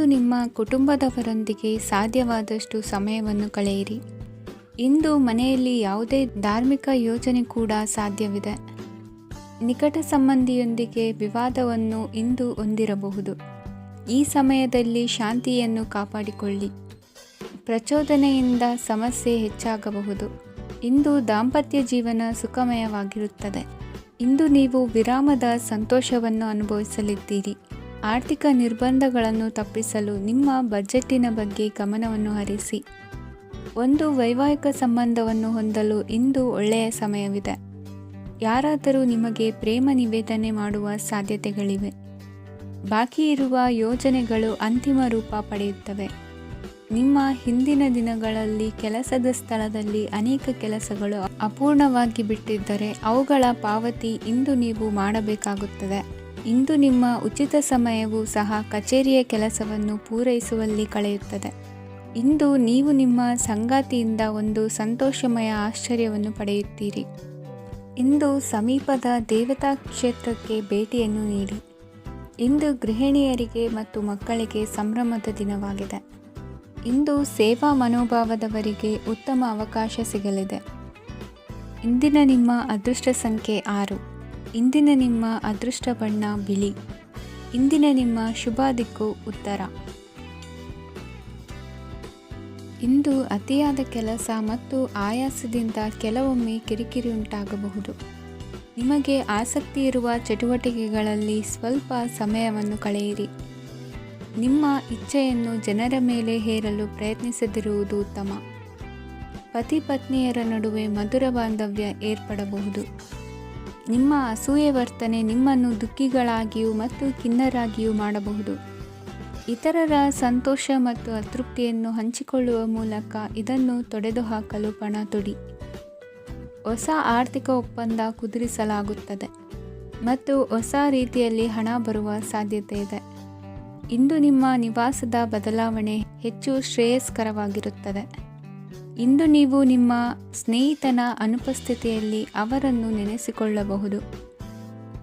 ಇಂದು ನಿಮ್ಮ ಕುಟುಂಬದವರೊಂದಿಗೆ ಸಾಧ್ಯವಾದಷ್ಟು ಸಮಯವನ್ನು ಕಳೆಯಿರಿ. ಇಂದು ಮನೆಯಲ್ಲಿ ಯಾವುದೇ ಧಾರ್ಮಿಕ ಯೋಜನೆ ಕೂಡ ಸಾಧ್ಯವಿದೆ. ನಿಕಟ ಸಂಬಂಧಿಯೊಂದಿಗೆ ವಿವಾದವನ್ನು ಇಂದು ಹೊಂದಿರಬಹುದು. ಈ ಸಮಯದಲ್ಲಿ ಶಾಂತಿಯನ್ನು ಕಾಪಾಡಿಕೊಳ್ಳಿ. ಪ್ರಚೋದನೆಯಿಂದ ಸಮಸ್ಯೆ ಹೆಚ್ಚಾಗಬಹುದು. ಇಂದು ದಾಂಪತ್ಯ ಜೀವನ ಸುಖಮಯವಾಗಿರುತ್ತದೆ. ಇಂದು ನೀವು ವಿರಾಮದ ಸಂತೋಷವನ್ನು ಅನುಭವಿಸಲಿದ್ದೀರಿ. ಆರ್ಥಿಕ ನಿರ್ಬಂಧಗಳನ್ನು ತಪ್ಪಿಸಲು ನಿಮ್ಮ ಬಜೆಟ್ಟಿನ ಬಗ್ಗೆ ಗಮನವನ್ನು ಹರಿಸಿ. ಒಂದು ವೈವಾಹಿಕ ಸಂಬಂಧವನ್ನು ಹೊಂದಲು ಇಂದು ಒಳ್ಳೆಯ ಸಮಯವಿದೆ. ಯಾರಾದರೂ ನಿಮಗೆ ಪ್ರೇಮ ನಿವೇದನೆ ಮಾಡುವ ಸಾಧ್ಯತೆಗಳಿವೆ. ಬಾಕಿ ಇರುವ ಯೋಜನೆಗಳು ಅಂತಿಮ ರೂಪ ಪಡೆಯುತ್ತವೆ. ನಿಮ್ಮ ಹಿಂದಿನ ದಿನಗಳಲ್ಲಿ ಕೆಲಸದ ಸ್ಥಳದಲ್ಲಿ ಅನೇಕ ಕೆಲಸಗಳು ಅಪೂರ್ಣವಾಗಿ ಬಿಟ್ಟಿದ್ದರೆ ಅವುಗಳ ಪಾವತಿ ಇಂದು ನೀವು ಮಾಡಬೇಕಾಗುತ್ತದೆ. ಇಂದು ನಿಮ್ಮ ಉಚಿತ ಸಮಯವು ಸಹ ಕಚೇರಿಯ ಕೆಲಸವನ್ನು ಪೂರೈಸುವಲ್ಲಿ ಕಳೆಯುತ್ತದೆ. ಇಂದು ನೀವು ನಿಮ್ಮ ಸಂಗಾತಿಯಿಂದ ಒಂದು ಸಂತೋಷಮಯ ಆಶ್ಚರ್ಯವನ್ನು ಪಡೆಯುತ್ತೀರಿ. ಇಂದು ಸಮೀಪದ ದೇವತಾ ಕ್ಷೇತ್ರಕ್ಕೆ ಭೇಟಿಯನ್ನು ನೀಡಿ. ಇಂದು ಗೃಹಿಣಿಯರಿಗೆ ಮತ್ತು ಮಕ್ಕಳಿಗೆ ಸಂಭ್ರಮದ ದಿನವಾಗಿದೆ. ಇಂದು ಸೇವಾ ಮನೋಭಾವದವರಿಗೆ ಉತ್ತಮ ಅವಕಾಶ ಸಿಗಲಿದೆ. ಇಂದಿನ ನಿಮ್ಮ ಅದೃಷ್ಟ ಸಂಖ್ಯೆ 6. ಇಂದಿನ ನಿಮ್ಮ ಅದೃಷ್ಟ ಬಣ್ಣ ಬಿಳಿ. ಇಂದಿನ ನಿಮ್ಮ ಶುಭ ದಿಕ್ಕು ಉತ್ತರ. ಇಂದು ಅತಿಯಾದ ಕೆಲಸ ಮತ್ತು ಆಯಾಸದಿಂದ ಕೆಲವೊಮ್ಮೆ ಕಿರಿಕಿರಿ ಉಂಟಾಗಬಹುದು. ನಿಮಗೆ ಆಸಕ್ತಿ ಇರುವ ಚಟುವಟಿಕೆಗಳಲ್ಲಿ ಸ್ವಲ್ಪ ಸಮಯವನ್ನು ಕಳೆಯಿರಿ. ನಿಮ್ಮ ಇಚ್ಛೆಯನ್ನು ಜನರ ಮೇಲೆ ಹೇರಲು ಪ್ರಯತ್ನಿಸದಿರುವುದು ಉತ್ತಮ. ಪತಿ ಪತ್ನಿಯರ ನಡುವೆ ಮಧುರ ಬಾಂಧವ್ಯ ಏರ್ಪಡಬಹುದು. ನಿಮ್ಮ ಅಸೂಯೆ ವರ್ತನೆ ನಿಮ್ಮನ್ನು ದುಃಖಿಗಳಾಗಿಯೂ ಮತ್ತು ಖಿನ್ನರಾಗಿಯೂ ಮಾಡಬಹುದು. ಇತರರ ಸಂತೋಷ ಮತ್ತು ಅತೃಪ್ತಿಯನ್ನು ಹಂಚಿಕೊಳ್ಳುವ ಮೂಲಕ ಇದನ್ನು ತೊಡೆದುಹಾಕಲು ಪಣ ತೊಡಿ. ಹೊಸ ಆರ್ಥಿಕ ಒಪ್ಪಂದ ಕುದುರಿಸಲಾಗುತ್ತದೆ ಮತ್ತು ಹೊಸ ರೀತಿಯಲ್ಲಿ ಹಣ ಬರುವ ಸಾಧ್ಯತೆ ಇದೆ. ಇಂದು ನಿಮ್ಮ ನಿವಾಸದ ಬದಲಾವಣೆ ಹೆಚ್ಚು ಶ್ರೇಯಸ್ಕರವಾಗಿರುತ್ತದೆ. ಇಂದು ನೀವು ನಿಮ್ಮ ಸ್ನೇಹಿತನ ಅನುಪಸ್ಥಿತಿಯಲ್ಲಿ ಅವರನ್ನು ನೆನೆಸಿಕೊಳ್ಳಬಹುದು.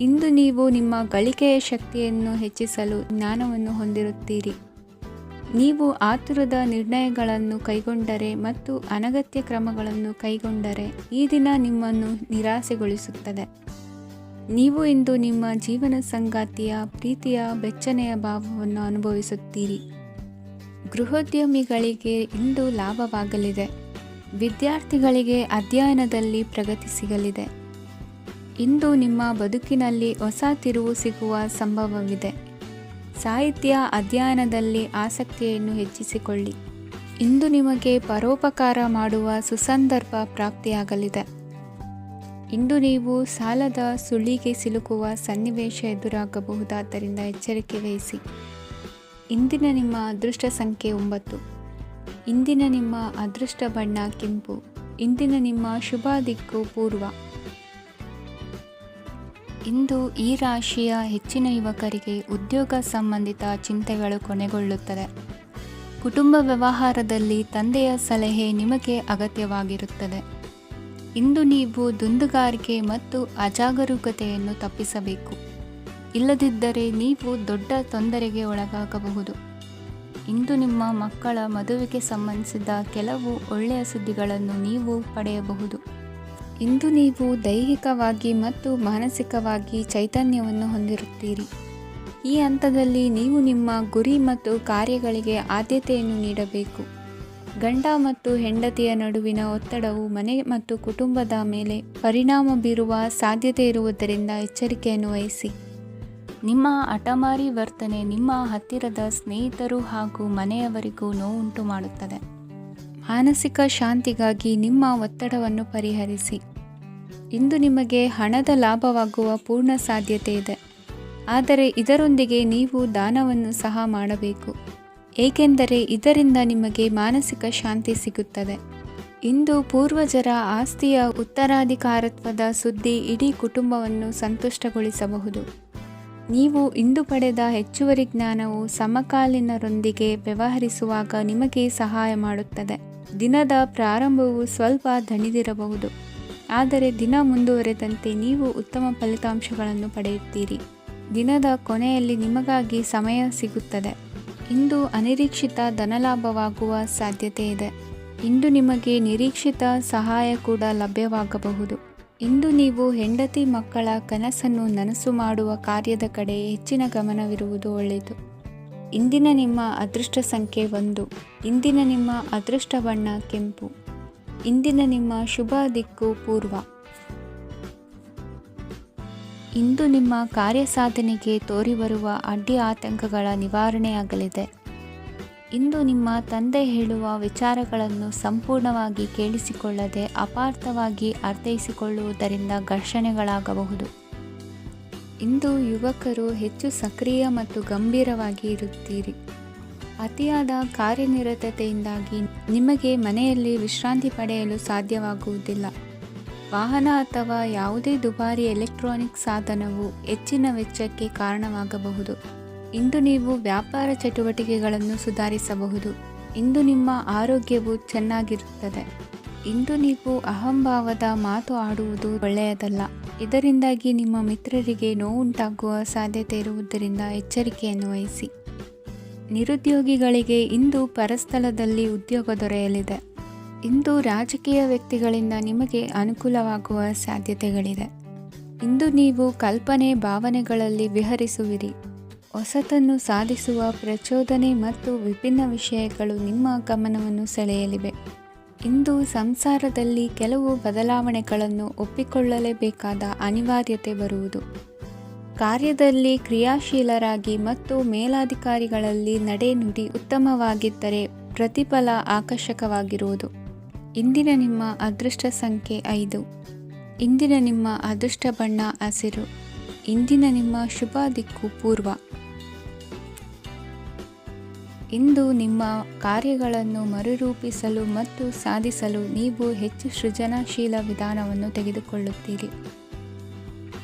ಇಂದು ನೀವು ನಿಮ್ಮ ಗಳಿಕೆಯ ಶಕ್ತಿಯನ್ನು ಹೆಚ್ಚಿಸಲು ಜ್ಞಾನವನ್ನು ಹೊಂದಿರುತ್ತೀರಿ. ನೀವು ಆತುರದ ನಿರ್ಣಯಗಳನ್ನು ಕೈಗೊಂಡರೆ ಮತ್ತು ಅನಗತ್ಯ ಕ್ರಮಗಳನ್ನು ಕೈಗೊಂಡರೆ ಈ ದಿನ ನಿಮ್ಮನ್ನು ನಿರಾಸೆಗೊಳಿಸುತ್ತದೆ. ನೀವು ಇಂದು ನಿಮ್ಮ ಜೀವನ ಸಂಗಾತಿಯ ಪ್ರೀತಿಯ ಬೆಚ್ಚನೆಯ ಭಾವವನ್ನು ಅನುಭವಿಸುತ್ತೀರಿ. ಗೃಹೋದ್ಯಮಿಗಳಿಗೆ ಇಂದು ಲಾಭವಾಗಲಿದೆ. ವಿದ್ಯಾರ್ಥಿಗಳಿಗೆ ಅಧ್ಯಯನದಲ್ಲಿ ಪ್ರಗತಿ ಸಿಗಲಿದೆ. ಇಂದು ನಿಮ್ಮ ಬದುಕಿನಲ್ಲಿ ಹೊಸ ತಿರುವು ಸಿಗುವ ಸಂಭವವಿದೆ. ಸಾಹಿತ್ಯ ಅಧ್ಯಯನದಲ್ಲಿ ಆಸಕ್ತಿಯನ್ನು ಹೆಚ್ಚಿಸಿಕೊಳ್ಳಿ. ಇಂದು ನಿಮಗೆ ಪರೋಪಕಾರ ಮಾಡುವ ಸುಸಂದರ್ಭ ಪ್ರಾಪ್ತಿಯಾಗಲಿದೆ. ಇಂದು ನೀವು ಸಾಲದ ಸುಳಿಗೆ ಸಿಲುಕುವ ಸನ್ನಿವೇಶ ಎದುರಾಗಬಹುದಾದ್ದರಿಂದ ಎಚ್ಚರಿಕೆ ವಹಿಸಿ. ಇಂದಿನ ನಿಮ್ಮ ಅದೃಷ್ಟ ಸಂಖ್ಯೆ 9. ಇಂದಿನ ನಿಮ್ಮ ಅದೃಷ್ಟ ಬಣ್ಣ ಕೆಂಪು. ಇಂದಿನ ನಿಮ್ಮ ಶುಭ ದಿಕ್ಕು ಪೂರ್ವ. ಇಂದು ಈ ರಾಶಿಯ ಹೆಚ್ಚಿನ ಯುವಕರಿಗೆ ಉದ್ಯೋಗ ಸಂಬಂಧಿತ ಚಿಂತೆಗಳು ಕೊನೆಗೊಳ್ಳುತ್ತದೆ. ಕುಟುಂಬ ವ್ಯವಹಾರದಲ್ಲಿ ತಂದೆಯ ಸಲಹೆ ನಿಮಗೆ ಅಗತ್ಯವಾಗಿರುತ್ತದೆ. ಇಂದು ನೀವು ದುಂದುಗಾರಿಕೆ ಮತ್ತು ಅಜಾಗರೂಕತೆಯನ್ನು ತಪ್ಪಿಸಬೇಕು. ಇಲ್ಲದಿದ್ದರೆ ನೀವು ದೊಡ್ಡ ತೊಂದರೆಗೆ ಒಳಗಾಗಬಹುದು. ಇಂದು ನಿಮ್ಮ ಮಕ್ಕಳ ಮದುವೆಗೆ ಸಂಬಂಧಿಸಿದ ಕೆಲವು ಒಳ್ಳೆಯ ಸುದ್ದಿಗಳನ್ನು ನೀವು ಪಡೆಯಬಹುದು. ಇಂದು ನೀವು ದೈಹಿಕವಾಗಿ ಮತ್ತು ಮಾನಸಿಕವಾಗಿ ಚೈತನ್ಯವನ್ನು ಹೊಂದಿರುತ್ತೀರಿ. ಈ ಹಂತದಲ್ಲಿ ನೀವು ನಿಮ್ಮ ಗುರಿ ಮತ್ತು ಕಾರ್ಯಗಳಿಗೆ ಆದ್ಯತೆಯನ್ನು ನೀಡಬೇಕು. ಗಂಡ ಮತ್ತು ಹೆಂಡತಿಯ ನಡುವಿನ ಒತ್ತಡವು ಮನೆ ಮತ್ತು ಕುಟುಂಬದ ಮೇಲೆ ಪರಿಣಾಮ ಬೀರುವ ಸಾಧ್ಯತೆ ಇರುವುದರಿಂದ ಎಚ್ಚರಿಕೆಯನ್ನು ವಹಿಸಿ. ನಿಮ್ಮ ಹಠಮಾರಿ ವರ್ತನೆ ನಿಮ್ಮ ಹತ್ತಿರದ ಸ್ನೇಹಿತರು ಹಾಗೂ ಮನೆಯವರಿಗೂ ನೋವುಂಟು ಮಾಡುತ್ತದೆ. ಮಾನಸಿಕ ಶಾಂತಿಗಾಗಿ ನಿಮ್ಮ ಒತ್ತಡವನ್ನು ಪರಿಹರಿಸಿ. ಇಂದು ನಿಮಗೆ ಹಣದ ಲಾಭವಾಗುವ ಪೂರ್ಣ ಸಾಧ್ಯತೆ ಇದೆ. ಆದರೆ ಇದರೊಂದಿಗೆ ನೀವು ದಾನವನ್ನು ಸಹ ಮಾಡಬೇಕು. ಏಕೆಂದರೆ ಇದರಿಂದ ನಿಮಗೆ ಮಾನಸಿಕ ಶಾಂತಿ ಸಿಗುತ್ತದೆ. ಇಂದು ಪೂರ್ವಜರ ಆಸ್ತಿಯ ಉತ್ತರಾಧಿಕಾರತ್ವದ ಸುದ್ದಿ ಇಡೀ ಕುಟುಂಬವನ್ನು ಸಂತುಷ್ಟಗೊಳಿಸಬಹುದು. ನೀವು ಇಂದು ಪಡೆದ ಹೆಚ್ಚುವರಿ ಜ್ಞಾನವು ಸಮಕಾಲೀನರೊಂದಿಗೆ ವ್ಯವಹರಿಸುವಾಗ ನಿಮಗೆ ಸಹಾಯ ಮಾಡುತ್ತದೆ. ದಿನದ ಪ್ರಾರಂಭವು ಸ್ವಲ್ಪ ದಣಿದಿರಬಹುದು, ಆದರೆ ದಿನ ಮುಂದುವರೆದಂತೆ ನೀವು ಉತ್ತಮ ಫಲಿತಾಂಶಗಳನ್ನು ಪಡೆಯುತ್ತೀರಿ. ದಿನದ ಕೊನೆಯಲ್ಲಿ ನಿಮಗಾಗಿ ಸಮಯ ಸಿಗುತ್ತದೆ. ಇಂದು ಅನಿರೀಕ್ಷಿತ ಧನಲಾಭವಾಗುವ ಸಾಧ್ಯತೆ ಇದೆ. ಇಂದು ನಿಮಗೆ ನಿರೀಕ್ಷಿತ ಸಹಾಯ ಕೂಡ ಲಭ್ಯವಾಗಬಹುದು. ಇಂದು ನೀವು ಹೆಂಡತಿ ಮಕ್ಕಳ ಕನಸನ್ನು ನನಸು ಮಾಡುವ ಕಾರ್ಯದ ಕಡೆ ಹೆಚ್ಚಿನ ಗಮನವಿರುವುದು ಒಳ್ಳೆಯದು. ಇಂದಿನ ನಿಮ್ಮ ಅದೃಷ್ಟ ಸಂಖ್ಯೆ 1. ಇಂದಿನ ನಿಮ್ಮ ಅದೃಷ್ಟ ಬಣ್ಣ ಕೆಂಪು. ಇಂದಿನ ನಿಮ್ಮ ಶುಭ ದಿಕ್ಕು ಪೂರ್ವ. ಇಂದು ನಿಮ್ಮ ಕಾರ್ಯಸಾಧನೆಗೆ ತೋರಿಬರುವ ಅಡ್ಡಿ ಆತಂಕಗಳ ನಿವಾರಣೆಯಾಗಲಿದೆ. ಇಂದು ನಿಮ್ಮ ತಂದೆ ಹೇಳುವ ವಿಚಾರಗಳನ್ನು ಸಂಪೂರ್ಣವಾಗಿ ಕೇಳಿಸಿಕೊಳ್ಳದೆ ಅಪಾರ್ಥವಾಗಿ ಅರ್ಥೈಸಿಕೊಳ್ಳುವುದರಿಂದ ಘರ್ಷಣೆಗಳಾಗಬಹುದು. ಇಂದು ಯುವಕರು ಹೆಚ್ಚು ಸಕ್ರಿಯ ಮತ್ತು ಗಂಭೀರವಾಗಿ ಇರುತ್ತೀರಿ. ಅತಿಯಾದ ಕಾರ್ಯನಿರತತೆಯಿಂದಾಗಿ ನಿಮಗೆ ಮನೆಯಲ್ಲಿ ವಿಶ್ರಾಂತಿ ಪಡೆಯಲು ಸಾಧ್ಯವಾಗುವುದಿಲ್ಲ. ವಾಹನ ಅಥವಾ ಯಾವುದೇ ದುಬಾರಿ ಎಲೆಕ್ಟ್ರಾನಿಕ್ ಸಾಧನವು ಹೆಚ್ಚಿನ ವೆಚ್ಚಕ್ಕೆ ಕಾರಣವಾಗಬಹುದು. ಇಂದು ನೀವು ವ್ಯಾಪಾರ ಚಟುವಟಿಕೆಗಳನ್ನು ಸುಧಾರಿಸಬಹುದು. ಇಂದು ನಿಮ್ಮ ಆರೋಗ್ಯವು ಚೆನ್ನಾಗಿರುತ್ತದೆ. ಇಂದು ನೀವು ಅಹಂಭಾವದ ಮಾತು ಆಡುವುದು ಒಳ್ಳೆಯದಲ್ಲ. ಇದರಿಂದಾಗಿ ನಿಮ್ಮ ಮಿತ್ರರಿಗೆ ನೋವುಂಟಾಗುವ ಸಾಧ್ಯತೆ ಇರುವುದರಿಂದ ಎಚ್ಚರಿಕೆಯನ್ನು ವಹಿಸಿ. ನಿರುದ್ಯೋಗಿಗಳಿಗೆ ಇಂದು ಪರಸ್ಥಳದಲ್ಲಿ ಉದ್ಯೋಗ ದೊರೆಯಲಿದೆ. ಇಂದು ರಾಜಕೀಯ ವ್ಯಕ್ತಿಗಳಿಂದ ನಿಮಗೆ ಅನುಕೂಲವಾಗುವ ಸಾಧ್ಯತೆಗಳಿದೆ. ಇಂದು ನೀವು ಕಲ್ಪನೆ ಭಾವನೆಗಳಲ್ಲಿ ವಿಹರಿಸುವಿರಿ. ಹೊಸತನ್ನು ಸಾಧಿಸುವ ಪ್ರಚೋದನೆ ಮತ್ತು ವಿಭಿನ್ನ ವಿಷಯಗಳು ನಿಮ್ಮ ಗಮನವನ್ನು ಸೆಳೆಯಲಿವೆ. ಇಂದು ಸಂಸಾರದಲ್ಲಿ ಕೆಲವು ಬದಲಾವಣೆಗಳನ್ನು ಒಪ್ಪಿಕೊಳ್ಳಲೇಬೇಕಾದ ಅನಿವಾರ್ಯತೆ ಬರುವುದು. ಕಾರ್ಯದಲ್ಲಿ ಕ್ರಿಯಾಶೀಲರಾಗಿ ಮತ್ತು ಮೇಲಾಧಿಕಾರಿಗಳಲ್ಲಿ ನಡೆನುಡಿ ಉತ್ತಮವಾಗಿದ್ದರೆ ಪ್ರತಿಫಲ ಆಕರ್ಷಕವಾಗಿರುವುದು. ಇಂದಿನ ನಿಮ್ಮ ಅದೃಷ್ಟ ಸಂಖ್ಯೆ 5. ಇಂದಿನ ನಿಮ್ಮ ಅದೃಷ್ಟ ಬಣ್ಣ ಹಸಿರು. ಇಂದಿನ ನಿಮ್ಮ ಶುಭ ದಿಕ್ಕು ಪೂರ್ವ. ಇಂದು ನಿಮ್ಮ ಕಾರ್ಯಗಳನ್ನು ಮರುರೂಪಿಸಲು ಮತ್ತು ಸಾಧಿಸಲು ನೀವು ಹೆಚ್ಚು ಸೃಜನಶೀಲ ವಿಧಾನವನ್ನು ತೆಗೆದುಕೊಳ್ಳುತ್ತೀರಿ.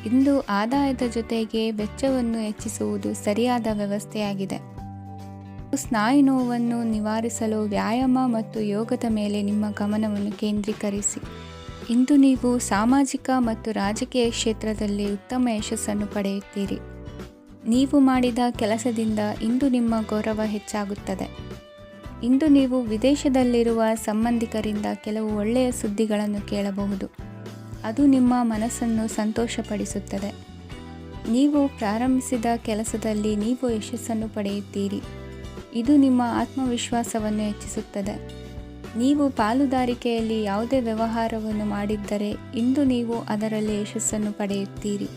ಇಂದು ಆದಾಯದ ಜೊತೆಗೆ ವೆಚ್ಚವನ್ನು ಹೆಚ್ಚಿಸುವುದು ಸರಿಯಾದ ವ್ಯವಸ್ಥೆಯಾಗಿದೆ. ಸ್ನಾಯು ನೋವನ್ನು ನಿವಾರಿಸಲು ವ್ಯಾಯಾಮ ಮತ್ತು ಯೋಗದ ಮೇಲೆ ನಿಮ್ಮ ಗಮನವನ್ನು ಕೇಂದ್ರೀಕರಿಸಿ. ಇಂದು ನೀವು ಸಾಮಾಜಿಕ ಮತ್ತು ರಾಜಕೀಯ ಕ್ಷೇತ್ರದಲ್ಲಿ ಉತ್ತಮ ಯಶಸ್ಸನ್ನು ಪಡೆಯುತ್ತೀರಿ. ನೀವು ಮಾಡಿದ ಕೆಲಸದಿಂದ ಇಂದು ನಿಮ್ಮ ಗೌರವ ಹೆಚ್ಚಾಗುತ್ತದೆ. ಇಂದು ನೀವು ವಿದೇಶದಲ್ಲಿರುವ ಸಂಬಂಧಿಕರಿಂದ ಕೆಲವು ಒಳ್ಳೆಯ ಸುದ್ದಿಗಳನ್ನು ಕೇಳಬಹುದು. ಅದು ನಿಮ್ಮ ಮನಸ್ಸನ್ನು ಸಂತೋಷಪಡಿಸುತ್ತದೆ. ನೀವು ಪ್ರಾರಂಭಿಸಿದ ಕೆಲಸದಲ್ಲಿ ನೀವು ಯಶಸ್ಸನ್ನು ಪಡೆಯುತ್ತೀರಿ. ಇದು ನಿಮ್ಮ ಆತ್ಮವಿಶ್ವಾಸವನ್ನು ಹೆಚ್ಚಿಸುತ್ತದೆ. ನೀವು ಪಾಲುದಾರಿಕೆಯಲ್ಲಿ ಯಾವುದೇ ವ್ಯವಹಾರವನ್ನು ಮಾಡಿದ್ದರೆ ಇಂದು ನೀವು ಅದರಲ್ಲಿ ಯಶಸ್ಸನ್ನು ಪಡೆಯುತ್ತೀರಿ.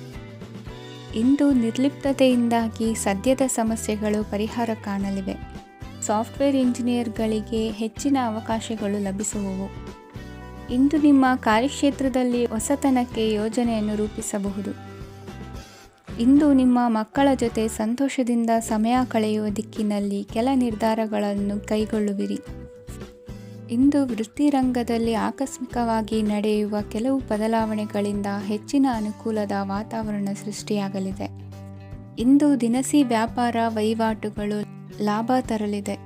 ಇಂದು ನಿರ್ಲಿಪ್ತತೆಯಿಂದಾಗಿ ಸದ್ಯದ ಸಮಸ್ಯೆಗಳು ಪರಿಹಾರ ಕಾಣಲಿವೆ. ಸಾಫ್ಟ್ವೇರ್ ಇಂಜಿನಿಯರ್ಗಳಿಗೆ ಹೆಚ್ಚಿನ ಅವಕಾಶಗಳು ಲಭಿಸುವವು. ಇಂದು ನಿಮ್ಮ ಕಾರ್ಯಕ್ಷೇತ್ರದಲ್ಲಿ ಹೊಸತನಕ್ಕೆ ಯೋಜನೆಯನ್ನು ರೂಪಿಸಬಹುದು. ಇಂದು ನಿಮ್ಮ ಮಕ್ಕಳ ಜೊತೆ ಸಂತೋಷದಿಂದ ಸಮಯ ಕಳೆಯುವ ದಿಕ್ಕಿನಲ್ಲಿ ಕೆಲ ನಿರ್ಧಾರಗಳನ್ನು ಕೈಗೊಳ್ಳುವಿರಿ. ಇಂದು ವೃತ್ತಿರಂಗದಲ್ಲಿ ಆಕಸ್ಮಿಕವಾಗಿ ನಡೆಯುವ ಕೆಲವು ಬದಲಾವಣೆಗಳಿಂದ ಹೆಚ್ಚಿನ ಅನುಕೂಲದ ವಾತಾವರಣ ಸೃಷ್ಟಿಯಾಗಲಿದೆ. ಇಂದು ದಿನಸಿ ವ್ಯಾಪಾರ ವಹಿವಾಟುಗಳು ಲಾಭ ತರಲಿದೆ.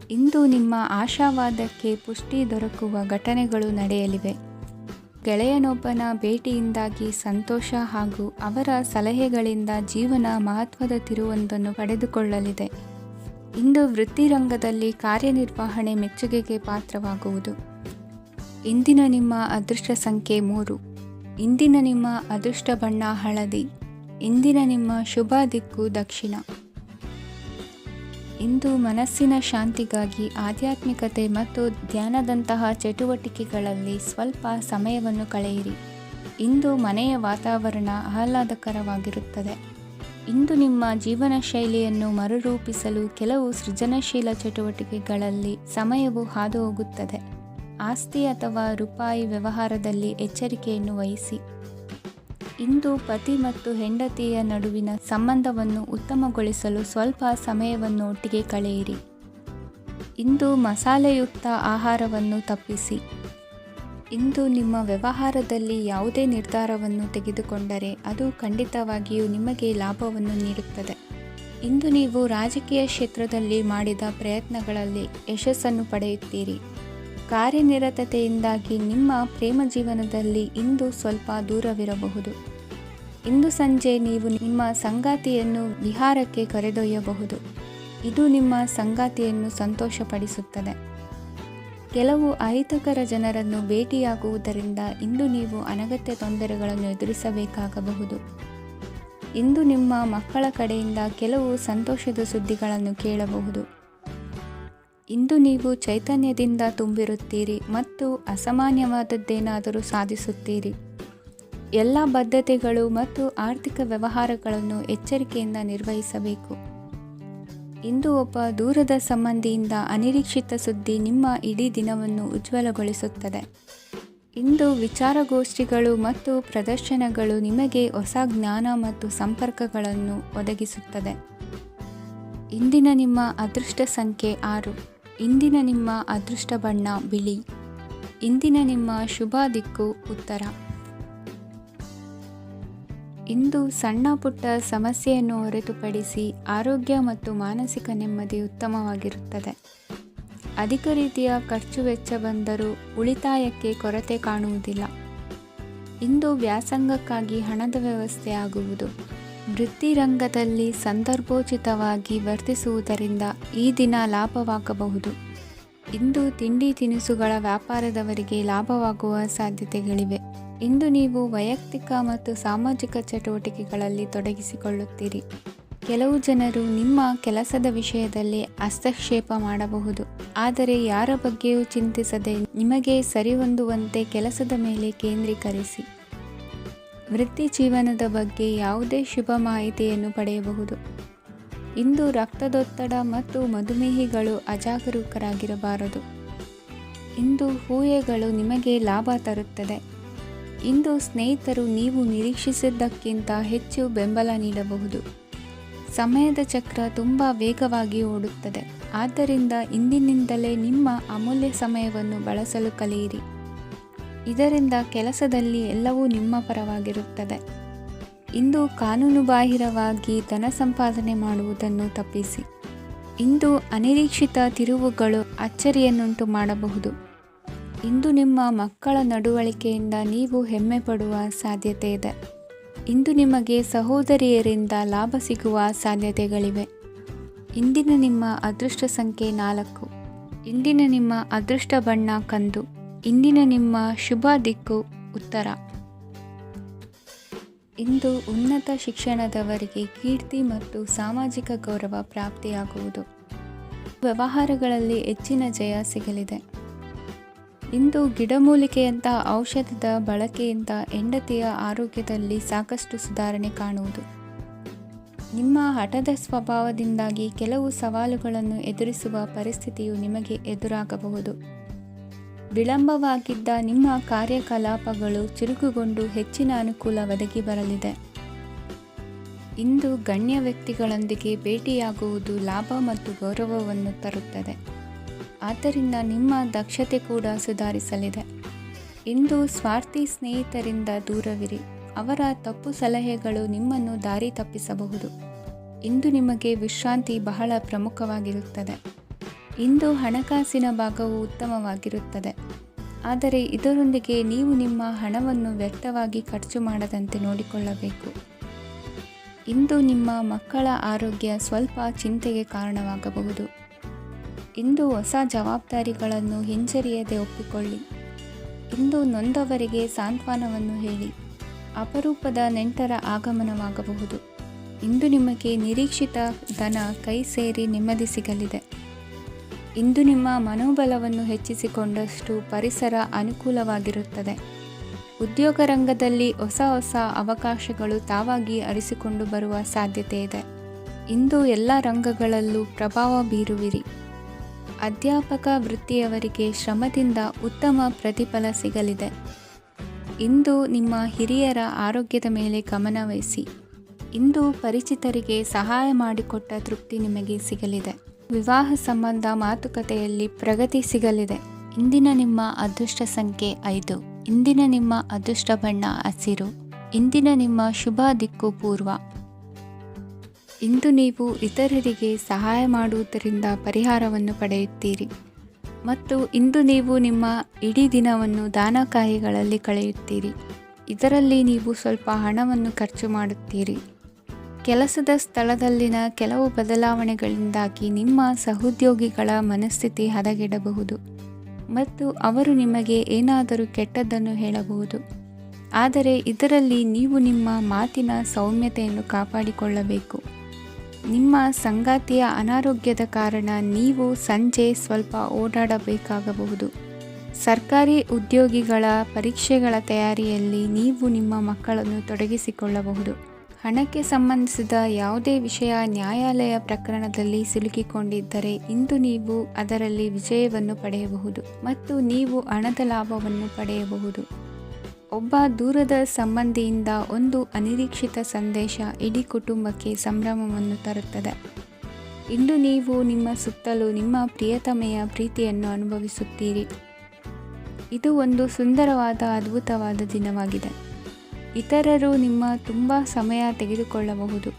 ಇಂದು ನಿಮ್ಮ ಆಶಾವಾದಕ್ಕೆ ಪುಷ್ಟಿ ದೊರಕುವ ಘಟನೆಗಳು ನಡೆಯಲಿವೆ. ಗೆಳೆಯನೊಬ್ಬನ ಭೇಟಿಯಿಂದಾಗಿ ಸಂತೋಷ ಹಾಗೂ ಅವರ ಸಲಹೆಗಳಿಂದ ಜೀವನ ಮಹತ್ವದ ತಿರುವೊಂದನ್ನು ಪಡೆದುಕೊಳ್ಳಲಿದೆ. ಇಂದು ವೃತ್ತಿರಂಗದಲ್ಲಿ ಕಾರ್ಯನಿರ್ವಹಣೆ ಮೆಚ್ಚುಗೆಗೆ ಪಾತ್ರವಾಗುವುದು. ಇಂದಿನ ನಿಮ್ಮ ಅದೃಷ್ಟ ಸಂಖ್ಯೆ 3. ಇಂದಿನ ನಿಮ್ಮ ಅದೃಷ್ಟ ಬಣ್ಣ ಹಳದಿ. ಇಂದಿನ ನಿಮ್ಮ ಶುಭ ದಿಕ್ಕು ದಕ್ಷಿಣ. ಇಂದು ಮನಸ್ಸಿನ ಶಾಂತಿಗಾಗಿ ಆಧ್ಯಾತ್ಮಿಕತೆ ಮತ್ತು ಧ್ಯಾನದಂತಹ ಚಟುವಟಿಕೆಗಳಲ್ಲಿ ಸ್ವಲ್ಪ ಸಮಯವನ್ನು ಕಳೆಯಿರಿ. ಇಂದು ಮನೆಯ ವಾತಾವರಣ ಆಹ್ಲಾದಕರವಾಗಿರುತ್ತದೆ. ಇಂದು ನಿಮ್ಮ ಜೀವನ ಶೈಲಿಯನ್ನು ಮರುರೂಪಿಸಲು ಕೆಲವು ಸೃಜನಶೀಲ ಚಟುವಟಿಕೆಗಳಲ್ಲಿ ಸಮಯವು ಹಾದು ಹೋಗುತ್ತದೆ. ಆಸ್ತಿ ಅಥವಾ ರೂಪಾಯಿ ವ್ಯವಹಾರದಲ್ಲಿ ಎಚ್ಚರಿಕೆಯನ್ನು ವಹಿಸಿ. ಇಂದು ಪತಿ ಮತ್ತು ಹೆಂಡತಿಯ ನಡುವಿನ ಸಂಬಂಧವನ್ನು ಉತ್ತಮಗೊಳಿಸಲು ಸ್ವಲ್ಪ ಸಮಯವನ್ನು ಒಟ್ಟಿಗೆ ಕಳೆಯಿರಿ. ಇಂದು ಮಸಾಲೆಯುಕ್ತ ಆಹಾರವನ್ನು ತಪ್ಪಿಸಿ. ಇಂದು ನಿಮ್ಮ ವ್ಯವಹಾರದಲ್ಲಿ ಯಾವುದೇ ನಿರ್ಧಾರವನ್ನು ತೆಗೆದುಕೊಂಡರೆ ಅದು ಖಂಡಿತವಾಗಿಯೂ ನಿಮಗೆ ಲಾಭವನ್ನು ನೀಡುತ್ತದೆ. ಇಂದು ನೀವು ರಾಜಕೀಯ ಕ್ಷೇತ್ರದಲ್ಲಿ ಮಾಡಿದ ಪ್ರಯತ್ನಗಳಲ್ಲಿ ಯಶಸ್ಸನ್ನು ಪಡೆಯುತ್ತೀರಿ. ಕಾರ್ಯನಿರತತೆಯಿಂದಾಗಿ ನಿಮ್ಮ ಪ್ರೇಮ ಜೀವನದಲ್ಲಿ ಇಂದು ಸ್ವಲ್ಪ ದೂರವಿರಬಹುದು. ಇಂದು ಸಂಜೆ ನೀವು ನಿಮ್ಮ ಸಂಗಾತಿಯನ್ನು ವಿಹಾರಕ್ಕೆ ಕರೆದೊಯ್ಯಬಹುದು. ಇದು ನಿಮ್ಮ ಸಂಗಾತಿಯನ್ನು ಸಂತೋಷಪಡಿಸುತ್ತದೆ. ಕೆಲವು ಅಹಿತಕರ ಜನರನ್ನು ಭೇಟಿಯಾಗುವುದರಿಂದ ಇಂದು ನೀವು ಅನಗತ್ಯ ತೊಂದರೆಗಳನ್ನು ಎದುರಿಸಬೇಕಾಗಬಹುದು. ಇಂದು ನಿಮ್ಮ ಮಕ್ಕಳ ಕಡೆಯಿಂದ ಕೆಲವು ಸಂತೋಷದ ಸುದ್ದಿಗಳನ್ನು ಕೇಳಬಹುದು. ಇಂದು ನೀವು ಚೈತನ್ಯದಿಂದ ತುಂಬಿರುತ್ತೀರಿ ಮತ್ತು ಅಸಾಮಾನ್ಯವಾದದ್ದೇನಾದರೂ ಸಾಧಿಸುತ್ತೀರಿ. ಎಲ್ಲ ಬದ್ಧತೆಗಳು ಮತ್ತು ಆರ್ಥಿಕ ವ್ಯವಹಾರಗಳನ್ನು ಎಚ್ಚರಿಕೆಯಿಂದ ನಿರ್ವಹಿಸಬೇಕು. ಇಂದು ಒಬ್ಬ ದೂರದ ಸಂಬಂಧಿಯಿಂದ ಅನಿರೀಕ್ಷಿತ ಸುದ್ದಿ ನಿಮ್ಮ ಇಡೀ ದಿನವನ್ನು ಉಜ್ವಲಗೊಳಿಸುತ್ತದೆ. ಇಂದು ವಿಚಾರಗೋಷ್ಠಿಗಳು ಮತ್ತು ಪ್ರದರ್ಶನಗಳು ನಿಮಗೆ ಹೊಸ ಜ್ಞಾನ ಮತ್ತು ಸಂಪರ್ಕಗಳನ್ನು ಒದಗಿಸುತ್ತದೆ. ಇಂದಿನ ನಿಮ್ಮ ಅದೃಷ್ಟ ಸಂಖ್ಯೆ 6. ಇಂದಿನ ನಿಮ್ಮ ಅದೃಷ್ಟ ಬಣ್ಣ ಬಿಳಿ. ಇಂದಿನ ನಿಮ್ಮ ಶುಭ ದಿಕ್ಕು ಉತ್ತರ. ಇಂದು ಸಣ್ಣ ಪುಟ್ಟ ಸಮಸ್ಯೆಯನ್ನು ಹೊರತುಪಡಿಸಿ ಆರೋಗ್ಯ ಮತ್ತು ಮಾನಸಿಕ ನೆಮ್ಮದಿ ಉತ್ತಮವಾಗಿರುತ್ತದೆ. ಅಧಿಕ ರೀತಿಯ ಖರ್ಚು ವೆಚ್ಚ ಬಂದರೂ ಉಳಿತಾಯಕ್ಕೆ ಕೊರತೆ ಕಾಣುವುದಿಲ್ಲ. ಇಂದು ವ್ಯಾಸಂಗಕ್ಕಾಗಿ ಹಣದ ವ್ಯವಸ್ಥೆ ಆಗುವುದು. ವೃತ್ತಿರಂಗದಲ್ಲಿ ಸಂದರ್ಭೋಚಿತವಾಗಿ ವರ್ತಿಸುವುದರಿಂದ ಈ ದಿನ ಲಾಭವಾಗಬಹುದು. ಇಂದು ತಿಂಡಿ ತಿನಿಸುಗಳ ವ್ಯಾಪಾರದವರಿಗೆ ಲಾಭವಾಗುವ ಸಾಧ್ಯತೆಗಳಿವೆ. ಇಂದು ನೀವು ವೈಯಕ್ತಿಕ ಮತ್ತು ಸಾಮಾಜಿಕ ಚಟುವಟಿಕೆಗಳಲ್ಲಿ ತೊಡಗಿಸಿಕೊಳ್ಳುತ್ತೀರಿ. ಕೆಲವು ಜನರು ನಿಮ್ಮ ಕೆಲಸದ ವಿಷಯದಲ್ಲಿ ಹಸ್ತಕ್ಷೇಪ ಮಾಡಬಹುದು, ಆದರೆ ಯಾರ ಬಗ್ಗೆಯೂ ಚಿಂತಿಸದೆ ನಿಮಗೆ ಸರಿಹೊಂದುವಂತೆ ಕೆಲಸದ ಮೇಲೆ ಕೇಂದ್ರೀಕರಿಸಿ. ವೃತ್ತಿ ಜೀವನದ ಬಗ್ಗೆ ಯಾವುದೇ ಶುಭ ಮಾಹಿತಿಯನ್ನು ಪಡೆಯಬಹುದು. ಇಂದು ರಕ್ತದೊತ್ತಡ ಮತ್ತು ಮಧುಮೇಹಿಗಳು ಅಜಾಗರೂಕರಾಗಿರಬಾರದು. ಇಂದು ಊಹೆಗಳು ನಿಮಗೆ ಲಾಭ ತರುತ್ತದೆ. ಇಂದು ಸ್ನೇಹಿತರು ನೀವು ನಿರೀಕ್ಷಿಸಿದ್ದಕ್ಕಿಂತ ಹೆಚ್ಚು ಬೆಂಬಲ ನೀಡಬಹುದು. ಸಮಯದ ಚಕ್ರ ತುಂಬ ವೇಗವಾಗಿ ಓಡುತ್ತದೆ. ಆದ್ದರಿಂದ ಇಂದಿನಿಂದಲೇ ನಿಮ್ಮ ಅಮೂಲ್ಯ ಸಮಯವನ್ನು ಬಳಸಲು ಕಲಿಯಿರಿ. ಇದರಿಂದ ಕೆಲಸದಲ್ಲಿ ಎಲ್ಲವೂ ನಿಮ್ಮ ಪರವಾಗಿರುತ್ತದೆ. ಇಂದು ಕಾನೂನುಬಾಹಿರವಾಗಿ ಧನ ಸಂಪಾದನೆ ಮಾಡುವುದನ್ನು ತಪ್ಪಿಸಿ. ಇಂದು ಅನಿರೀಕ್ಷಿತ ತಿರುವುಗಳು ಅಚ್ಚರಿಯನ್ನುಂಟು ಮಾಡಬಹುದು. ಇಂದು ನಿಮ್ಮ ಮಕ್ಕಳ ನಡವಳಿಕೆಯಿಂದ ನೀವು ಹೆಮ್ಮೆ ಪಡುವ ಸಾಧ್ಯತೆ ಇದೆ. ಇಂದು ನಿಮಗೆ ಸಹೋದರಿಯರಿಂದ ಲಾಭ ಸಿಗುವ ಸಾಧ್ಯತೆಗಳಿವೆ. ಇಂದಿನ ನಿಮ್ಮ ಅದೃಷ್ಟ ಸಂಖ್ಯೆ 4. ಇಂದಿನ ನಿಮ್ಮ ಅದೃಷ್ಟ ಬಣ್ಣ ಕಂದು. ಇಂದಿನ ನಿಮ್ಮ ಶುಭ ದಿಕ್ಕು ಉತ್ತರ. ಇಂದು ಉನ್ನತ ಶಿಕ್ಷಣದವರಿಗೆ ಕೀರ್ತಿ ಮತ್ತು ಸಾಮಾಜಿಕ ಗೌರವ ಪ್ರಾಪ್ತಿಯಾಗುವುದು. ವ್ಯವಹಾರಗಳಲ್ಲಿ ಹೆಚ್ಚಿನ ಜಯ ಸಿಗಲಿದೆ. ಇಂದು ಗಿಡಮೂಲಿಕೆಯಂಥ ಔಷಧದ ಬಳಕೆಯಿಂದ ಹೆಂಡತಿಯ ಆರೋಗ್ಯದಲ್ಲಿ ಸಾಕಷ್ಟು ಸುಧಾರಣೆ ಕಾಣುವುದು. ನಿಮ್ಮ ಹಠದ ಸ್ವಭಾವದಿಂದಾಗಿ ಕೆಲವು ಸವಾಲುಗಳನ್ನು ಎದುರಿಸುವ ಪರಿಸ್ಥಿತಿಯು ನಿಮಗೆ ಎದುರಾಗಬಹುದು. ವಿಳಂಬವಾಗಿದ್ದ ನಿಮ್ಮ ಕಾರ್ಯಕಲಾಪಗಳು ಚುರುಕುಗೊಂಡು ಹೆಚ್ಚಿನ ಅನುಕೂಲ ಒದಗಿ ಬರಲಿದೆ. ಇಂದು ಗಣ್ಯ ವ್ಯಕ್ತಿಗಳೊಂದಿಗೆ ಭೇಟಿಯಾಗುವುದು ಲಾಭ ಮತ್ತು ಗೌರವವನ್ನು ತರುತ್ತದೆ. ಆದ್ದರಿಂದ ನಿಮ್ಮ ದಕ್ಷತೆ ಕೂಡ ಸುಧಾರಿಸಲಿದೆ. ಇಂದು ಸ್ವಾರ್ಥಿ ಸ್ನೇಹಿತರಿಂದ ದೂರವಿರಿ. ಅವರ ತಪ್ಪು ಸಲಹೆಗಳು ನಿಮ್ಮನ್ನು ದಾರಿ ತಪ್ಪಿಸಬಹುದು. ಇಂದು ನಿಮಗೆ ವಿಶ್ರಾಂತಿ ಬಹಳ ಪ್ರಮುಖವಾಗಿರುತ್ತದೆ. ಇಂದು ಹಣಕಾಸಿನ ಭಾಗವು ಉತ್ತಮವಾಗಿರುತ್ತದೆ. ಆದರೆ ಇದರೊಂದಿಗೆ ನೀವು ನಿಮ್ಮ ಹಣವನ್ನು ವ್ಯರ್ಥವಾಗಿ ಖರ್ಚು ಮಾಡದಂತೆ ನೋಡಿಕೊಳ್ಳಬೇಕು. ಇಂದು ನಿಮ್ಮ ಮಕ್ಕಳ ಆರೋಗ್ಯ ಸ್ವಲ್ಪ ಚಿಂತೆಗೆ ಕಾರಣವಾಗಬಹುದು. ಇಂದು ಹೊಸ ಜವಾಬ್ದಾರಿಗಳನ್ನು ಹಿಂಜರಿಯದೆ ಒಪ್ಪಿಕೊಳ್ಳಿ. ಇಂದು ನೊಂದವರಿಗೆ ಸಾಂತ್ವನವನ್ನು ಹೇಳಿ. ಅಪರೂಪದ ನೆಂಟರ ಆಗಮನವಾಗಬಹುದು. ಇಂದು ನಿಮಗೆ ನಿರೀಕ್ಷಿತ ಧನ ಕೈ ಸೇರಿ ನೆಮ್ಮದಿ ಸಿಗಲಿದೆ. ಇಂದು ನಿಮ್ಮ ಮನೋಬಲವನ್ನು ಹೆಚ್ಚಿಸಿಕೊಂಡಷ್ಟು ಪರಿಸರ ಅನುಕೂಲವಾಗಿರುತ್ತದೆ. ಉದ್ಯೋಗ ರಂಗದಲ್ಲಿ ಹೊಸ ಹೊಸ ಅವಕಾಶಗಳು ತಾವಾಗಿ ಅರಿಸಿಕೊಂಡು ಬರುವ ಸಾಧ್ಯತೆ ಇದೆ. ಇಂದು ಎಲ್ಲ ರಂಗಗಳಲ್ಲೂ ಪ್ರಭಾವ ಬೀರುವಿರಿ. ಅಧ್ಯಾಪಕ ವೃತ್ತಿಯವರಿಗೆ ಶ್ರಮದಿಂದ ಉತ್ತಮ ಪ್ರತಿಫಲ ಸಿಗಲಿದೆ. ಇಂದು ನಿಮ್ಮ ಹಿರಿಯರ ಆರೋಗ್ಯದ ಮೇಲೆ ಗಮನವಹಿಸಿ. ಇಂದು ಪರಿಚಿತರಿಗೆ ಸಹಾಯ ಮಾಡಿಕೊಟ್ಟ ತೃಪ್ತಿ ನಿಮಗೆ ಸಿಗಲಿದೆ. ವಿವಾಹ ಸಂಬಂಧ ಮಾತುಕತೆಯಲ್ಲಿ ಪ್ರಗತಿ ಸಿಗಲಿದೆ. ಇಂದಿನ ನಿಮ್ಮ ಅದೃಷ್ಟ ಸಂಖ್ಯೆ 5. ಇಂದಿನ ನಿಮ್ಮ ಅದೃಷ್ಟ ಬಣ್ಣ ಹಸಿರು. ಇಂದಿನ ನಿಮ್ಮ ಶುಭ ದಿಕ್ಕು ಪೂರ್ವ. ಇಂದು ನೀವು ಇತರರಿಗೆ ಸಹಾಯ ಮಾಡುವುದರಿಂದ ಪರಿಹಾರವನ್ನು ಪಡೆಯುತ್ತೀರಿ ಮತ್ತು ಇಂದು ನೀವು ನಿಮ್ಮ ಇಡೀ ದಿನವನ್ನು ದಾನ ಕಾರ್ಯಗಳಲ್ಲಿ ಕಳೆಯುತ್ತೀರಿ. ಇದರಲ್ಲಿ ನೀವು ಸ್ವಲ್ಪ ಹಣವನ್ನು ಖರ್ಚು ಮಾಡುತ್ತೀರಿ. ಕೆಲಸದ ಸ್ಥಳದಲ್ಲಿನ ಕೆಲವು ಬದಲಾವಣೆಗಳಿಂದಾಗಿ ನಿಮ್ಮ ಸಹೋದ್ಯೋಗಿಗಳ ಮನಸ್ಥಿತಿ ಹದಗೆಡಬಹುದು ಮತ್ತು ಅವರು ನಿಮಗೆ ಏನಾದರೂ ಕೆಟ್ಟದ್ದನ್ನು ಹೇಳಬಹುದು. ಆದರೆ ಇದರಲ್ಲಿ ನೀವು ನಿಮ್ಮ ಮಾತಿನ ಸೌಮ್ಯತೆಯನ್ನು ಕಾಪಾಡಿಕೊಳ್ಳಬೇಕು. ನಿಮ್ಮ ಸಂಗಾತಿಯ ಅನಾರೋಗ್ಯದ ಕಾರಣ ನೀವು ಸಂಜೆ ಸ್ವಲ್ಪ ಓಡಾಡಬೇಕಾಗಬಹುದು. ಸರ್ಕಾರಿ ಉದ್ಯೋಗಿಗಳ ಪರೀಕ್ಷೆಗಳ ತಯಾರಿಯಲ್ಲಿ ನೀವು ನಿಮ್ಮ ಮಕ್ಕಳನ್ನು ತೊಡಗಿಸಿಕೊಳ್ಳಬಹುದು. ಹಣಕ್ಕೆ ಸಂಬಂಧಿಸಿದ ಯಾವುದೇ ವಿಷಯ ನ್ಯಾಯಾಲಯ ಪ್ರಕರಣದಲ್ಲಿ ಸಿಲುಕಿಕೊಂಡಿದ್ದರೆ ಇಂದು ನೀವು ಅದರಲ್ಲಿ ವಿಜಯವನ್ನು ಪಡೆಯಬಹುದು ಮತ್ತು ನೀವು ಹಣದ ಲಾಭವನ್ನು ಪಡೆಯಬಹುದು. ಒಬ್ಬ ದೂರದ ಸಂಬಂಧಿಯಿಂದ ಒಂದು ಅನಿರೀಕ್ಷಿತ ಸಂದೇಶ ಇಡೀ ಕುಟುಂಬಕ್ಕೆ ಸಂಭ್ರಮವನ್ನು ತರುತ್ತದೆ. ಇಂದು ನೀವು ನಿಮ್ಮ ಸುತ್ತಲೂ ನಿಮ್ಮ ಪ್ರಿಯತಮೆಯ ಪ್ರೀತಿಯನ್ನು ಅನುಭವಿಸುತ್ತೀರಿ. ಇದು ಒಂದು ಸುಂದರವಾದ ಅದ್ಭುತವಾದ ದಿನವಾಗಿದೆ. ಇತರರು ನಿಮ್ಮ ತುಂಬ ಸಮಯ ತೆಗೆದುಕೊಳ್ಳಬಹುದು.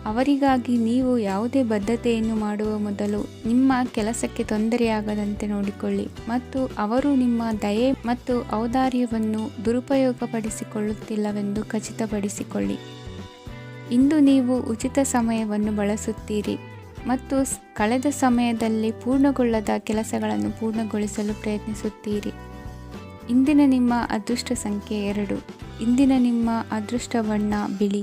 ಅವರಿಗಾಗಿ ನೀವು ಯಾವುದೇ ಬದ್ಧತೆಯನ್ನು ಮಾಡುವ ಮೊದಲು ನಿಮ್ಮ ಕೆಲಸಕ್ಕೆ ತೊಂದರೆಯಾಗದಂತೆ ನೋಡಿಕೊಳ್ಳಿ ಮತ್ತು ಅವರು ನಿಮ್ಮ ದಯೆ ಮತ್ತು ಔದಾರ್ಯವನ್ನು ದುರುಪಯೋಗಪಡಿಸಿಕೊಳ್ಳುತ್ತಿಲ್ಲವೆಂದು ಖಚಿತಪಡಿಸಿಕೊಳ್ಳಿ. ಇಂದು ನೀವು ಉಚಿತ ಸಮಯವನ್ನು ಬಳಸುತ್ತೀರಿ ಮತ್ತು ಕಳೆದ ಸಮಯದಲ್ಲಿ ಪೂರ್ಣಗೊಳ್ಳದ ಕೆಲಸಗಳನ್ನು ಪೂರ್ಣಗೊಳಿಸಲು ಪ್ರಯತ್ನಿಸುತ್ತೀರಿ. ಇಂದಿನ ನಿಮ್ಮ ಅದೃಷ್ಟ ಸಂಖ್ಯೆ 2. ಇಂದಿನ ನಿಮ್ಮ ಅದೃಷ್ಟ ಬಣ್ಣ ಬಿಳಿ.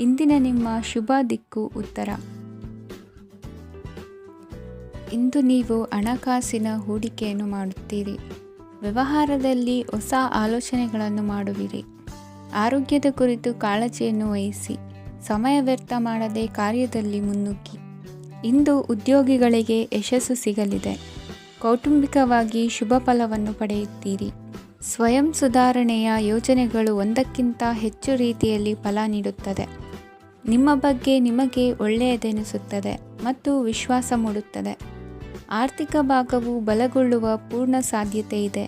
ಇಂದಿನ ನಿಮ್ಮ ಶುಭ ದಿಕ್ಕು ಉತ್ತರ. ಇಂದು ನೀವು ಹಣಕಾಸಿನ ಹೂಡಿಕೆಯನ್ನು ಮಾಡುತ್ತೀರಿ. ವ್ಯವಹಾರದಲ್ಲಿ ಹೊಸ ಆಲೋಚನೆಗಳನ್ನು ಮಾಡುವಿರಿ. ಆರೋಗ್ಯದ ಕುರಿತು ಕಾಳಜಿಯನ್ನು ವಹಿಸಿ. ಸಮಯ ವ್ಯರ್ಥ ಮಾಡದೆ ಕಾರ್ಯದಲ್ಲಿ ಮುನ್ನುಗ್ಗಿ. ಇಂದು ಉದ್ಯೋಗಿಗಳಿಗೆ ಯಶಸ್ಸು ಸಿಗಲಿದೆ. ಕೌಟುಂಬಿಕವಾಗಿ ಶುಭ ಫಲವನ್ನು ಪಡೆಯುತ್ತೀರಿ. ಸ್ವಯಂ ಸುಧಾರಣೆಯ ಯೋಜನೆಗಳು ಒಂದಕ್ಕಿಂತ ಹೆಚ್ಚು ರೀತಿಯಲ್ಲಿ ಫಲ ನೀಡುತ್ತದೆ. ನಿಮ್ಮ ಬಗ್ಗೆ ನಿಮಗೆ ಒಳ್ಳೆಯದೆನಿಸುತ್ತದೆ ಮತ್ತು ವಿಶ್ವಾಸ ಮೂಡುತ್ತದೆ. ಆರ್ಥಿಕ ಭಾಗವು ಬಲಗೊಳ್ಳುವ ಪೂರ್ಣ ಸಾಧ್ಯತೆ ಇದೆ.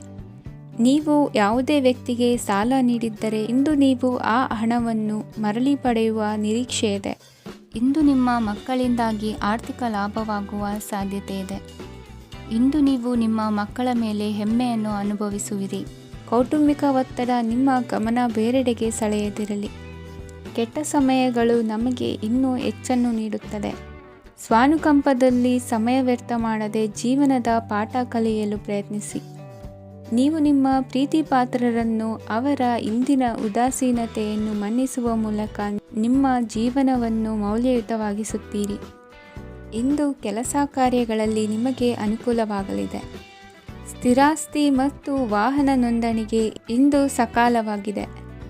ನೀವು ಯಾವುದೇ ವ್ಯಕ್ತಿಗೆ ಸಾಲ ನೀಡಿದ್ದರೆ ಇಂದು ನೀವು ಆ ಹಣವನ್ನು ಮರಳಿ ಪಡೆಯುವ ನಿರೀಕ್ಷೆ ಇದೆ. ಇಂದು ನಿಮ್ಮ ಮಕ್ಕಳಿಂದಾಗಿ ಆರ್ಥಿಕ ಲಾಭವಾಗುವ ಸಾಧ್ಯತೆ ಇದೆ. ಇಂದು ನೀವು ನಿಮ್ಮ ಮಕ್ಕಳ ಮೇಲೆ ಹೆಮ್ಮೆಯನ್ನು ಅನುಭವಿಸುವಿರಿ. ಕೌಟುಂಬಿಕ ಒತ್ತಡ ನಿಮ್ಮ ಗಮನ ಬೇರೆಡೆಗೆ ಸೆಳೆಯದಿರಲಿ. ಕೆಟ್ಟ ಸಮಯಗಳು ನಮಗೆ ಇನ್ನೂ ಹೆಚ್ಚನ್ನು ನೀಡುತ್ತದೆ. ಸ್ವಾನುಕಂಪದಲ್ಲಿ ಸಮಯ ವ್ಯರ್ಥ ಮಾಡದೆ ಜೀವನದ ಪಾಠ ಕಲಿಯಲು ಪ್ರಯತ್ನಿಸಿ. ನೀವು ನಿಮ್ಮ ಪ್ರೀತಿ ಪಾತ್ರರನ್ನು ಅವರ ಇಂದಿನ ಉದಾಸೀನತೆಯನ್ನು ಮನ್ನಿಸುವ ಮೂಲಕ ನಿಮ್ಮ ಜೀವನವನ್ನು ಮೌಲ್ಯಯುತವಾಗಿಸುತ್ತೀರಿ. ಇಂದು ಕೆಲಸ ಕಾರ್ಯಗಳಲ್ಲಿ ನಿಮಗೆ ಅನುಕೂಲವಾಗಲಿದೆ. ಸ್ಥಿರಾಸ್ತಿ ಮತ್ತು ವಾಹನ ನೋಂದಣಿಗೆ ಇಂದು ಸಕಾಲವಾಗಿದೆ.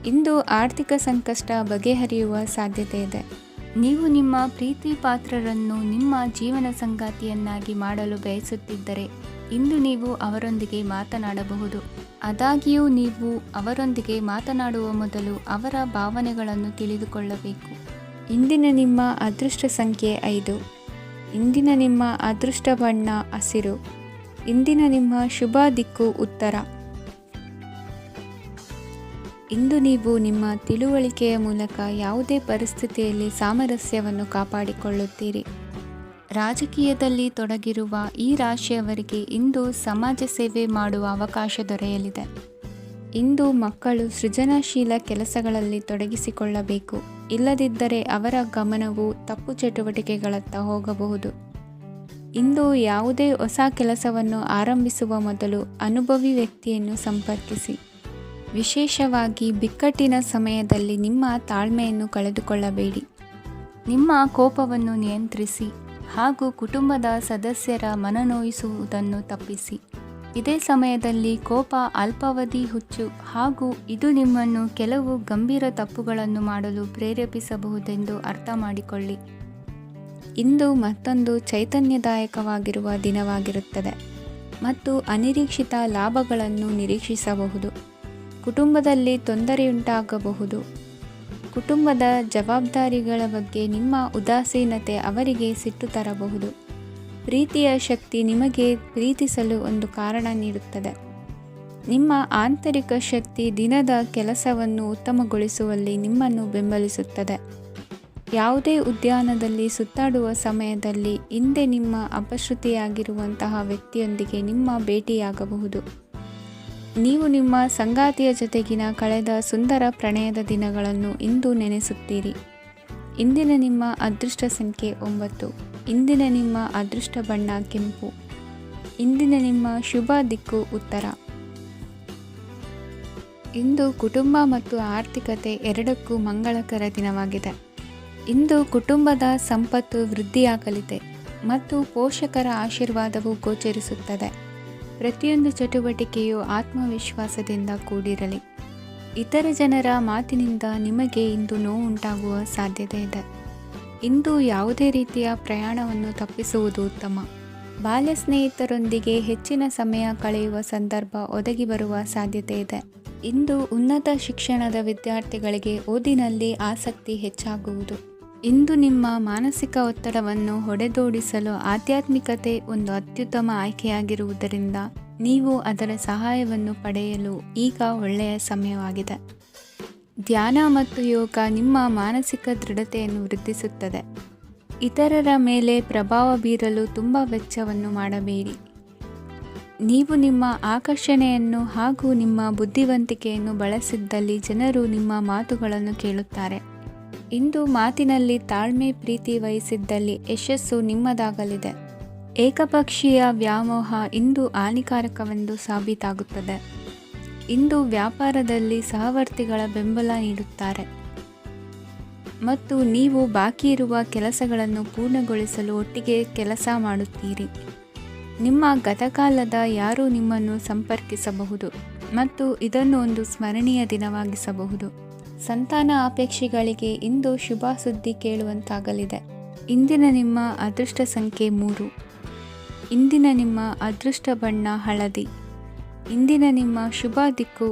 ಇಂದು ಆರ್ಥಿಕ ಸಂಕಷ್ಟ ಬಗೆಹರಿಯುವ ಸಾಧ್ಯತೆ ಇದೆ. ನೀವು ನಿಮ್ಮ ಪ್ರೀತಿ ಪಾತ್ರರನ್ನು ನಿಮ್ಮ ಜೀವನ ಸಂಗಾತಿಯನ್ನಾಗಿ ಮಾಡಲು ಬಯಸುತ್ತಿದ್ದರೆ ಇಂದು ನೀವು ಅವರೊಂದಿಗೆ ಮಾತನಾಡಬಹುದು. ಆದಾಗ್ಯೂ ನೀವು ಅವರೊಂದಿಗೆ ಮಾತನಾಡುವ ಮೊದಲು ಅವರ ಭಾವನೆಗಳನ್ನು ತಿಳಿದುಕೊಳ್ಳಬೇಕು. ಇಂದಿನ ನಿಮ್ಮ ಅದೃಷ್ಟ ಸಂಖ್ಯೆ 5. ಇಂದಿನ ನಿಮ್ಮ ಅದೃಷ್ಟ ಬಣ್ಣ ಹಸಿರು. ಇಂದಿನ ನಿಮ್ಮ ಶುಭ ದಿಕ್ಕು ಉತ್ತರ. ಇಂದು ನೀವು ನಿಮ್ಮ ತಿಳುವಳಿಕೆಯ ಮೂಲಕ ಯಾವುದೇ ಪರಿಸ್ಥಿತಿಯಲ್ಲಿ ಸಾಮರಸ್ಯವನ್ನು ಕಾಪಾಡಿಕೊಳ್ಳುತ್ತೀರಿ. ರಾಜಕೀಯದಲ್ಲಿ ತೊಡಗಿರುವ ಈ ರಾಶಿಯವರಿಗೆ ಇಂದು ಸಮಾಜ ಸೇವೆ ಮಾಡುವ ಅವಕಾಶ ದೊರೆಯಲಿದೆ. ಇಂದು ಮಕ್ಕಳು ಸೃಜನಶೀಲ ಕೆಲಸಗಳಲ್ಲಿ ತೊಡಗಿಸಿಕೊಳ್ಳಬೇಕು. ಇಲ್ಲದಿದ್ದರೆ ಅವರ ಗಮನವು ತಪ್ಪು ಚಟುವಟಿಕೆಗಳತ್ತ ಹೋಗಬಹುದು. ಇಂದು ಯಾವುದೇ ಹೊಸ ಕೆಲಸವನ್ನು ಆರಂಭಿಸುವ ಮೊದಲು ಅನುಭವಿ ವ್ಯಕ್ತಿಯನ್ನು ಸಂಪರ್ಕಿಸಿ. ವಿಶೇಷವಾಗಿ ಬಿಕ್ಕಟ್ಟಿನ ಸಮಯದಲ್ಲಿ ನಿಮ್ಮ ತಾಳ್ಮೆಯನ್ನು ಕಳೆದುಕೊಳ್ಳಬೇಡಿ. ನಿಮ್ಮ ಕೋಪವನ್ನು ನಿಯಂತ್ರಿಸಿ ಹಾಗೂ ಕುಟುಂಬದ ಸದಸ್ಯರ ಮನನೋಯಿಸುವುದನ್ನು ತಪ್ಪಿಸಿ. ಇದೇ ಸಮಯದಲ್ಲಿ ಕೋಪ ಅಲ್ಪಾವಧಿ ಹುಚ್ಚು ಹಾಗೂ ಇದು ನಿಮ್ಮನ್ನು ಕೆಲವು ಗಂಭೀರ ತಪ್ಪುಗಳನ್ನು ಮಾಡಲು ಪ್ರೇರೇಪಿಸಬಹುದೆಂದು ಅರ್ಥ ಮಾಡಿಕೊಳ್ಳಿ. ಇಂದು ಮತ್ತೊಂದು ಚೈತನ್ಯದಾಯಕವಾಗಿರುವ ದಿನವಾಗಿರುತ್ತದೆ ಮತ್ತು ಅನಿರೀಕ್ಷಿತ ಲಾಭಗಳನ್ನು ನಿರೀಕ್ಷಿಸಬಹುದು. ಕುಟುಂಬದಲ್ಲಿ ತೊಂದರೆಯುಂಟಾಗಬಹುದು. ಕುಟುಂಬದ ಜವಾಬ್ದಾರಿಗಳ ಬಗ್ಗೆ ನಿಮ್ಮ ಉದಾಸೀನತೆ ಅವರಿಗೆ ಸಿಟ್ಟು ತರಬಹುದು. ಪ್ರೀತಿಯ ಶಕ್ತಿ ನಿಮಗೆ ಪ್ರೀತಿಸಲು ಒಂದು ಕಾರಣ ನೀಡುತ್ತದೆ. ನಿಮ್ಮ ಆಂತರಿಕ ಶಕ್ತಿ ದಿನದ ಕೆಲಸವನ್ನು ಉತ್ತಮಗೊಳಿಸುವಲ್ಲಿ ನಿಮ್ಮನ್ನು ಬೆಂಬಲಿಸುತ್ತದೆ. ಯಾವುದೇ ಉದ್ಯಾನದಲ್ಲಿ ಸುತ್ತಾಡುವ ಸಮಯದಲ್ಲಿ ಹಿಂದೆ ನಿಮ್ಮ ಅಪಶ್ರುತಿಯಾಗಿರುವಂತಹ ವ್ಯಕ್ತಿಯೊಂದಿಗೆ ನಿಮ್ಮ ಭೇಟಿಯಾಗಬಹುದು. ನೀವು ನಿಮ್ಮ ಸಂಗಾತಿಯ ಜೊತೆಗಿನ ಕಳೆದ ಸುಂದರ ಪ್ರಣಯದ ದಿನಗಳನ್ನು ಇಂದು ನೆನೆಸುತ್ತೀರಿ. ಇಂದಿನ ನಿಮ್ಮ ಅದೃಷ್ಟ ಸಂಖ್ಯೆ 9. ಇಂದಿನ ನಿಮ್ಮ ಅದೃಷ್ಟ ಬಣ್ಣ ಕೆಂಪು. ಇಂದಿನ ನಿಮ್ಮ ಶುಭ ದಿಕ್ಕು ಉತ್ತರ. ಇಂದು ಕುಟುಂಬ ಮತ್ತು ಆರ್ಥಿಕತೆ ಎರಡಕ್ಕೂ ಮಂಗಳಕರ ದಿನವಾಗಿದೆ. ಇಂದು ಕುಟುಂಬದ ಸಂಪತ್ತು ವೃದ್ಧಿಯಾಗಲಿದೆ ಮತ್ತು ಪೋಷಕರ ಆಶೀರ್ವಾದವು ಗೋಚರಿಸುತ್ತದೆ. ಪ್ರತಿಯೊಂದು ಚಟುವಟಿಕೆಯು ಆತ್ಮವಿಶ್ವಾಸದಿಂದ ಕೂಡಿರಲಿ. ಇತರ ಜನರ ಮಾತಿನಿಂದ ನಿಮಗೆ ಇಂದು ನೋವುಂಟಾಗುವ ಸಾಧ್ಯತೆ ಇದೆ. ಇಂದು ಯಾವುದೇ ರೀತಿಯ ಪ್ರಯಾಣವನ್ನು ತಪ್ಪಿಸುವುದು ಉತ್ತಮ. ಬಾಲ್ಯ ಸ್ನೇಹಿತರೊಂದಿಗೆ ಹೆಚ್ಚಿನ ಸಮಯ ಕಳೆಯುವ ಸಂದರ್ಭ ಒದಗಿ ಬರುವ ಸಾಧ್ಯತೆ ಇದೆ. ಇಂದು ಉನ್ನತ ಶಿಕ್ಷಣದ ವಿದ್ಯಾರ್ಥಿಗಳಿಗೆ ಓದಿನಲ್ಲಿ ಆಸಕ್ತಿ ಹೆಚ್ಚಾಗುವುದು. ಇಂದು ನಿಮ್ಮ ಮಾನಸಿಕ ಒತ್ತಡವನ್ನು ಹೊಡೆದೋಡಿಸಲು ಆಧ್ಯಾತ್ಮಿಕತೆ ಒಂದು ಅತ್ಯುತ್ತಮ ಆಯ್ಕೆಯಾಗಿರುವುದರಿಂದ ನೀವು ಅದರ ಸಹಾಯವನ್ನು ಪಡೆಯಲು ಈಗ ಒಳ್ಳೆಯ ಸಮಯವಾಗಿದೆ. ಧ್ಯಾನ ಮತ್ತು ಯೋಗ ನಿಮ್ಮ ಮಾನಸಿಕ ದೃಢತೆಯನ್ನು ವೃದ್ಧಿಸುತ್ತದೆ. ಇತರರ ಮೇಲೆ ಪ್ರಭಾವ ಬೀರಲು ತುಂಬ ವೆಚ್ಚವನ್ನು ಮಾಡಬೇಡಿ. ನೀವು ನಿಮ್ಮ ಆಕರ್ಷಣೆಯನ್ನು ಹಾಗೂ ನಿಮ್ಮ ಬುದ್ಧಿವಂತಿಕೆಯನ್ನು ಬಳಸಿದ್ದಲ್ಲಿ ಜನರು ನಿಮ್ಮ ಮಾತುಗಳನ್ನು ಕೇಳುತ್ತಾರೆ. ಇಂದು ಮಾತಿನಲ್ಲಿ ತಾಳ್ಮೆ ಪ್ರೀತಿ ವಹಿಸಿದ್ದಲ್ಲಿ ಯಶಸ್ಸು ನಿಮ್ಮದಾಗಲಿದೆ. ಏಕಪಕ್ಷೀಯ ವ್ಯಾಮೋಹ ಇಂದು ಹಾನಿಕಾರಕವೆಂದು ಸಾಬೀತಾಗುತ್ತದೆ. ಇಂದು ವ್ಯಾಪಾರದಲ್ಲಿ ಸಹವರ್ತಿಗಳ ಬೆಂಬಲ ನೀಡುತ್ತಾರೆ ಮತ್ತು ನೀವು ಬಾಕಿ ಇರುವ ಕೆಲಸಗಳನ್ನು ಪೂರ್ಣಗೊಳಿಸಲು ಒಟ್ಟಿಗೆ ಕೆಲಸ ಮಾಡುತ್ತೀರಿ. ನಿಮ್ಮ ಗತಕಾಲದ ಯಾರೂ ನಿಮ್ಮನ್ನು ಸಂಪರ್ಕಿಸಬಹುದು ಮತ್ತು ಇದನ್ನು ಒಂದು ಸ್ಮರಣೀಯ ದಿನವಾಗಿಸಬಹುದು. ಸಂತಾನ ಅಪೇಕ್ಷೆಗಳಿಗೆ ಇಂದು ಶುಭ ಸುದ್ದಿ ಕೇಳುವಂತಾಗಲಿದೆ. ಇಂದಿನ ನಿಮ್ಮ ಅದೃಷ್ಟ ಸಂಖ್ಯೆ 3. ಇಂದಿನ ನಿಮ್ಮ ಅದೃಷ್ಟ ಬಣ್ಣ ಹಳದಿ. ಇಂದಿನ ನಿಮ್ಮ ಶುಭ ದಿಕ್ಕು